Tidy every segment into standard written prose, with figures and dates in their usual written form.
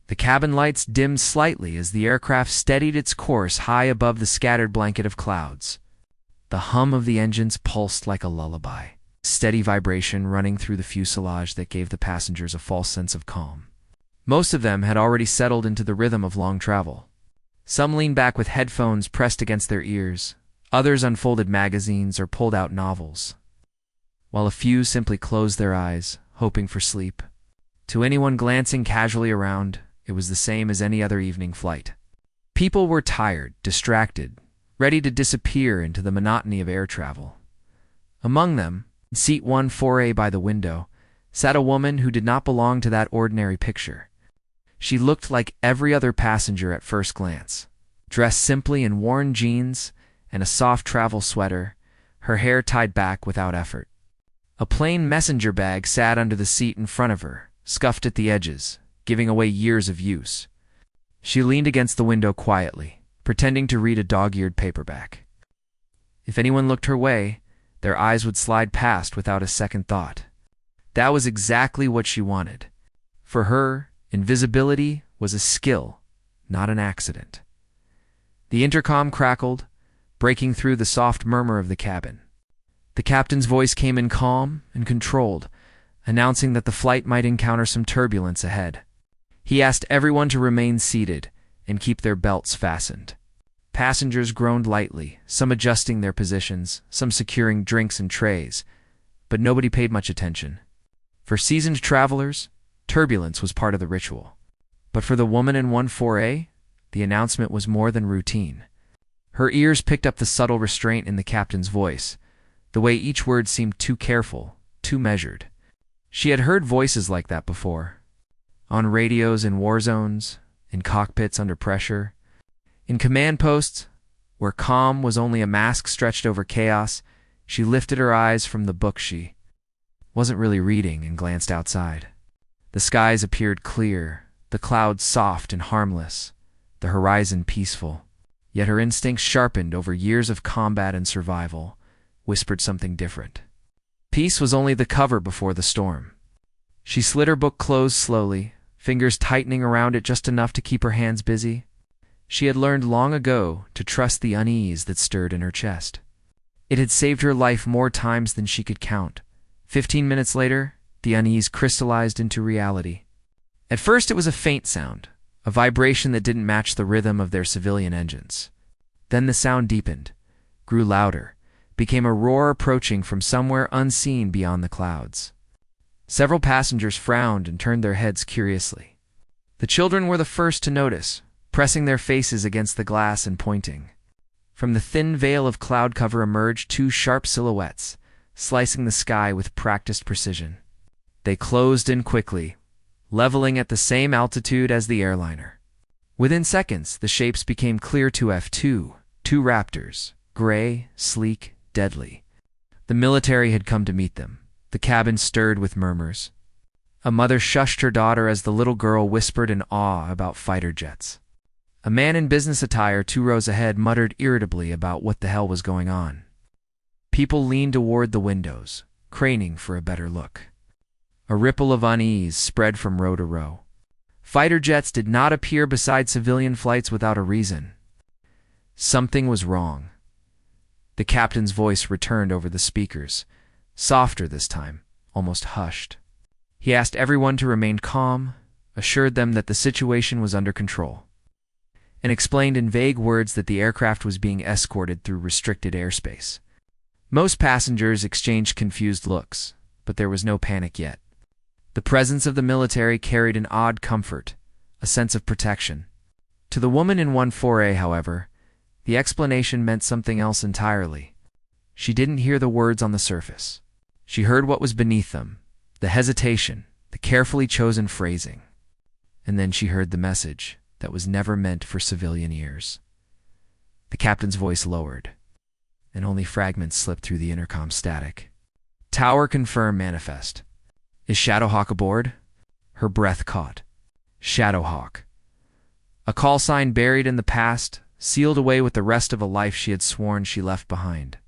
The cabin lights dimmed slightly as the aircraft steadied its course high above the scattered blanket of clouds. The hum of the engines pulsed like a lullaby, steady vibration running through the fuselage that gave the passengers a false sense of calm. Most of them had already settled into the rhythm of long travel. Some leaned back with headphones pressed against their ears, others unfolded magazines or pulled out novels, while a few simply closed their eyes, hoping for sleep. To anyone glancing casually around, it was the same as any other evening flight. People were tired, distracted, ready to disappear into the monotony of air travel. Among them, in seat 14A by the window, sat a woman who did not belong to that ordinary picture. She looked like every other passenger at first glance, dressed simply in worn jeans and a soft travel sweater, her hair tied back without effort. A plain messenger bag sat under the seat in front of her, scuffed at the edges, giving away years of use. She leaned against the window quietly, pretending to read a dog-eared paperback. If anyone looked her way, their eyes would slide past without a second thought. That was exactly what she wanted. For her, invisibility was a skill, not an accident. The intercom crackled, breaking through the soft murmur of the cabin. The captain's voice came in calm and controlled, announcing that the flight might encounter some turbulence ahead. He asked everyone to remain seated and keep their belts fastened. Passengers groaned lightly, some adjusting their positions, some securing drinks and trays, but nobody paid much attention. For seasoned travelers, turbulence was part of the ritual. But for the woman in 14A, the announcement was more than routine. Her ears picked up the subtle restraint in the captain's voice, the way each word seemed too careful, too measured. She had heard voices like that before. On radios in war zones, in cockpits under pressure, in command posts, where calm was only a mask stretched over chaos. She lifted her eyes from the book she wasn't really reading and glanced outside. The skies appeared clear, the clouds soft and harmless, the horizon peaceful. Yet her instincts, sharpened over years of combat and survival, whispered something different. Peace was only the cover before the storm. She slid her book closed slowly, fingers tightening around it just enough to keep her hands busy. She had learned long ago to trust the unease that stirred in her chest. It had saved her life more times than she could count. 15 minutes later, the unease crystallized into reality. At first it was a faint sound, a vibration that didn't match the rhythm of their civilian engines. Then the sound deepened, grew louder, became a roar approaching from somewhere unseen beyond the clouds. Several passengers frowned and turned their heads curiously. The children were the first to notice, pressing their faces against the glass and pointing. From the thin veil of cloud cover emerged two sharp silhouettes, slicing the sky with practiced precision. They closed in quickly, leveling at the same altitude as the airliner. Within seconds, the shapes became clear to F-22 Raptors, gray, sleek, deadly. The military had come to meet them. The cabin stirred with murmurs. A mother shushed her daughter as the little girl whispered in awe about fighter jets. A man in business attire 2 rows ahead muttered irritably about what the hell was going on. People leaned toward the windows, craning for a better look. A ripple of unease spread from row to row. Fighter jets did not appear beside civilian flights without a reason. Something was wrong. The captain's voice returned over the speakers, softer this time, almost hushed. He asked everyone to remain calm, assured them that the situation was under control, and explained in vague words that the aircraft was being escorted through restricted airspace. Most passengers exchanged confused looks, but there was no panic yet. The presence of the military carried an odd comfort, a sense of protection. To the woman in 14A, however, the explanation meant something else entirely. She didn't hear the words on the surface. She heard what was beneath them, the hesitation, the carefully chosen phrasing. And then she heard the message that was never meant for civilian ears. The captain's voice lowered, and only fragments slipped through the intercom static. Tower confirm manifest. Is Shadowhawk aboard? Her breath caught. Shadowhawk. A call sign buried in the past, sealed away with the rest of a life she had sworn she left behind.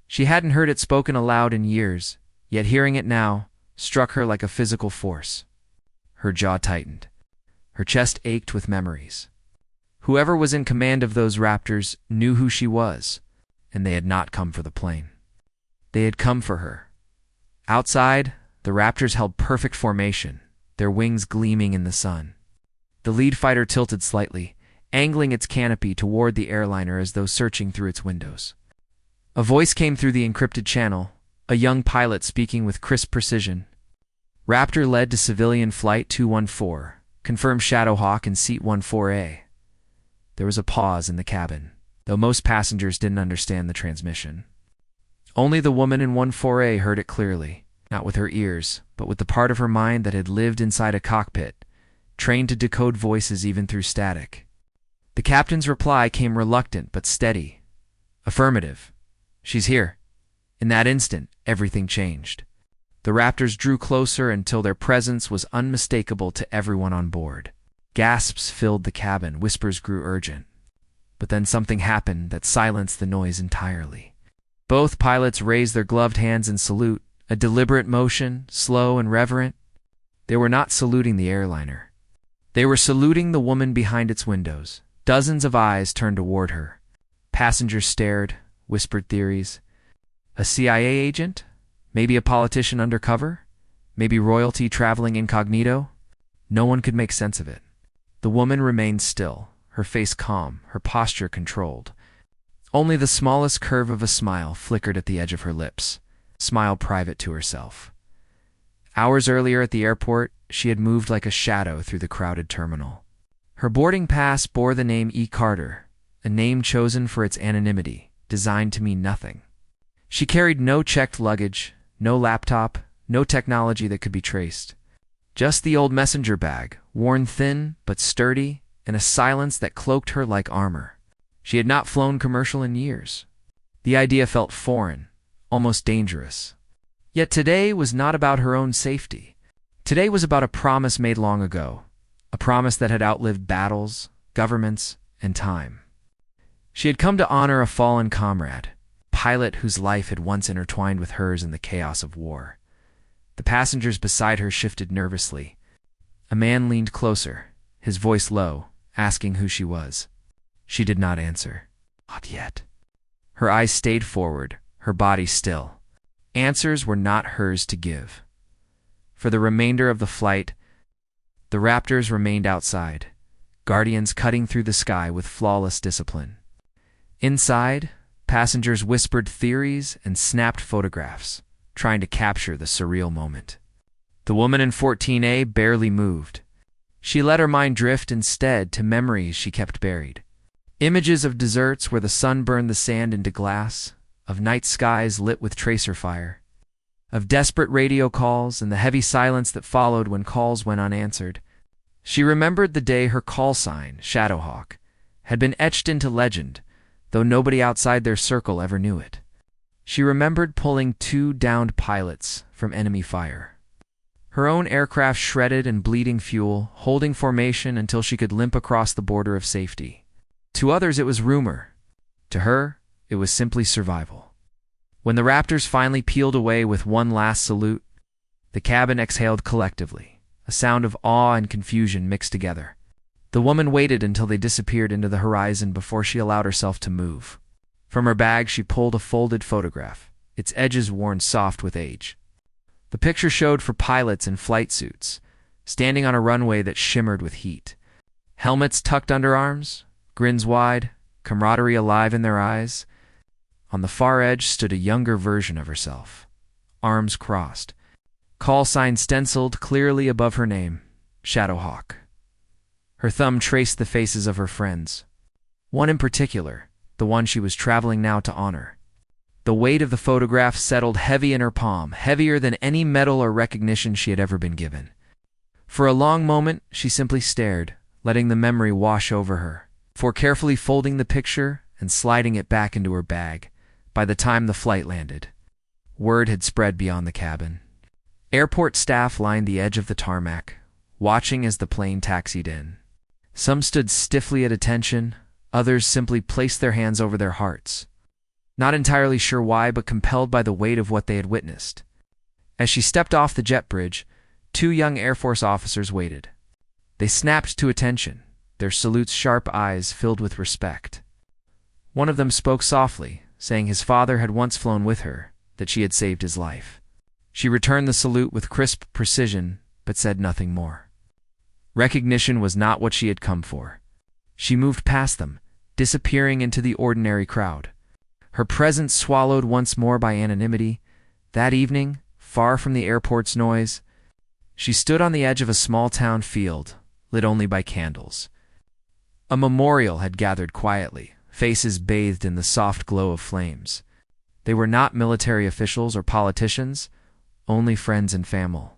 She hadn't heard it spoken aloud in years, yet hearing it now struck her like a physical force. Her jaw tightened. Her chest ached with memories. Whoever was in command of those Raptors knew who she was, and they had not come for the plane. They had come for her. Outside, the Raptors held perfect formation, their wings gleaming in the sun. The lead fighter tilted slightly, angling its canopy toward the airliner as though searching through its windows. A voice came through the encrypted channel, a young pilot speaking with crisp precision. Raptor led to civilian flight 214, confirmed Shadowhawk in seat 14A. There was a pause in the cabin, though most passengers didn't understand the transmission. Only the woman in 14A heard it clearly, not with her ears, but with the part of her mind that had lived inside a cockpit, trained to decode voices even through static. The captain's reply came reluctant but steady. Affirmative. She's here. In that instant, everything changed. The Raptors drew closer until their presence was unmistakable to everyone on board. Gasps filled the cabin, whispers grew urgent. But then something happened that silenced the noise entirely. Both pilots raised their gloved hands in salute, a deliberate motion, slow and reverent. They were not saluting the airliner. They were saluting the woman behind its windows. Dozens of eyes turned toward her. Passengers stared, whispered theories. A CIA agent? Maybe a politician undercover? Maybe royalty traveling incognito? No one could make sense of it. The woman remained still, her face calm, her posture controlled. Only the smallest curve of a smile flickered at the edge of her lips, smile private to herself. Hours earlier at the airport, she had moved like a shadow through the crowded terminal. Her boarding pass bore the name E. Carter, a name chosen for its anonymity, designed to mean nothing. She carried no checked luggage, no laptop, no technology that could be traced. Just the old messenger bag, worn thin but sturdy, and a silence that cloaked her like armor. She had not flown commercial in years. The idea felt foreign, almost dangerous. Yet today was not about her own safety. Today was about a promise made long ago, a promise that had outlived battles, governments, and time. She had come to honor a fallen comrade, a pilot whose life had once intertwined with hers in the chaos of war. The passengers beside her shifted nervously. A man leaned closer, his voice low, asking who she was. She did not answer. Not yet. Her eyes stayed forward, her body still. Answers were not hers to give. For the remainder of the flight, the Raptors remained outside, guardians cutting through the sky with flawless discipline. Inside, passengers whispered theories and snapped photographs, trying to capture the surreal moment. The woman in 14A barely moved. She let her mind drift instead to memories she kept buried. Images of deserts where the sun burned the sand into glass, of night skies lit with tracer fire, of desperate radio calls and the heavy silence that followed when calls went unanswered. She remembered the day her call sign, Shadowhawk, had been etched into legend, though nobody outside their circle ever knew it. She remembered pulling 2 downed pilots from enemy fire. Her own aircraft shredded and bleeding fuel, holding formation until she could limp across the border of safety. To others it was rumor. To her, it was simply survival. When the Raptors finally peeled away with one last salute, the cabin exhaled collectively, a sound of awe and confusion mixed together. The woman waited until they disappeared into the horizon before she allowed herself to move. From her bag she pulled a folded photograph, its edges worn soft with age. The picture showed for pilots in flight suits, standing on a runway that shimmered with heat. Helmets tucked under arms, grins wide, camaraderie alive in their eyes. On the far edge stood a younger version of herself, arms crossed, call sign stenciled clearly above her name, Shadowhawk. Her thumb traced the faces of her friends, one in particular, the one she was traveling now to honor. The weight of the photograph settled heavy in her palm, heavier than any medal or recognition she had ever been given. For a long moment, she simply stared, letting the memory wash over her, before carefully folding the picture and sliding it back into her bag. By the time the flight landed, word had spread beyond the cabin. Airport staff lined the edge of the tarmac, watching as the plane taxied in. Some stood stiffly at attention, others simply placed their hands over their hearts, not entirely sure why, but compelled by the weight of what they had witnessed. As she stepped off the jet bridge, 2 young Air Force officers waited. They snapped to attention, their salute's sharp eyes filled with respect. One of them spoke softly, saying his father had once flown with her, that she had saved his life. She returned the salute with crisp precision, but said nothing more. Recognition was not what she had come for. She moved past them, disappearing into the ordinary crowd. Her presence swallowed once more by anonymity. That evening, far from the airport's noise, she stood on the edge of a small-town field, lit only by candles. A memorial had gathered quietly, faces bathed in the soft glow of flames. They were not military officials or politicians, only friends and family.